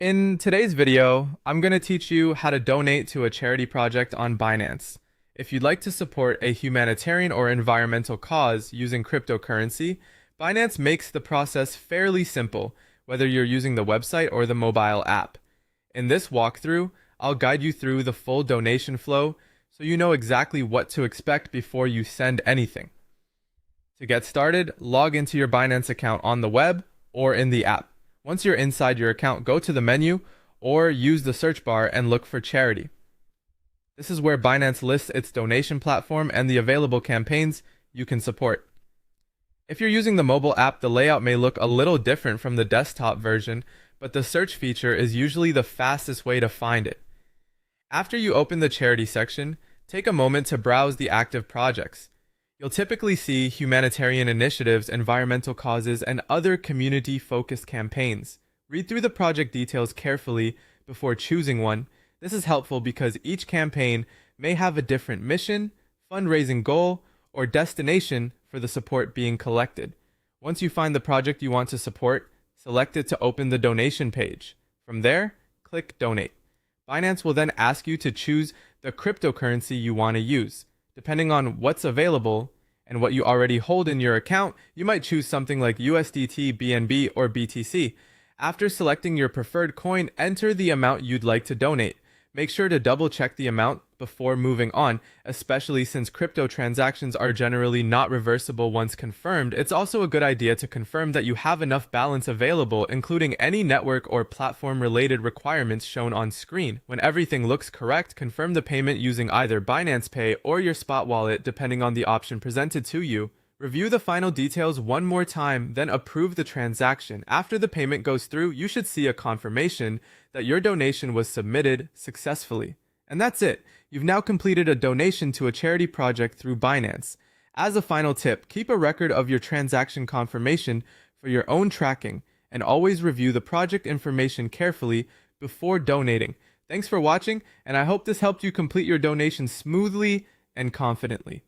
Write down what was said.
In today's video, I'm going to teach you how to donate to a charity project on Binance. If you'd like to support a humanitarian or environmental cause using cryptocurrency, Binance makes the process fairly simple, whether you're using the website or the mobile app. In this walkthrough, I'll guide you through the full donation flow so you know exactly what to expect before you send anything. To get started, log into your Binance account on the web or in the app. Once you're inside your account, go to the menu or use the search bar and look for charity. This is where Binance lists its donation platform and the available campaigns you can support. If you're using the mobile app, the layout may look a little different from the desktop version, but the search feature is usually the fastest way to find it. After you open the charity section, take a moment to browse the active projects. You'll typically see humanitarian initiatives, environmental causes, and other community-focused campaigns. Read through the project details carefully before choosing one. This is helpful because each campaign may have a different mission, fundraising goal, or destination for the support being collected. Once you find the project you want to support, select it to open the donation page. From there, click Donate. Binance will then ask you to choose the cryptocurrency you want to use. Depending on what's available and what you already hold in your account, you might choose something like USDT, BNB, or BTC. After selecting your preferred coin, enter the amount you'd like to donate. Make sure to double check the amount before moving on, especially since crypto transactions are generally not reversible once confirmed. It's also a good idea to confirm that you have enough balance available, including any network or platform-related requirements shown on screen. When everything looks correct, confirm the payment using either Binance Pay or your spot wallet, depending on the option presented to you. Review the final details one more time, then approve the transaction. After the payment goes through, you should see a confirmation that your donation was submitted successfully. And that's it. You've now completed a donation to a charity project through Binance. As a final tip, keep a record of your transaction confirmation for your own tracking, and always review the project information carefully before donating. Thanks for watching, and I hope this helped you complete your donation smoothly and confidently.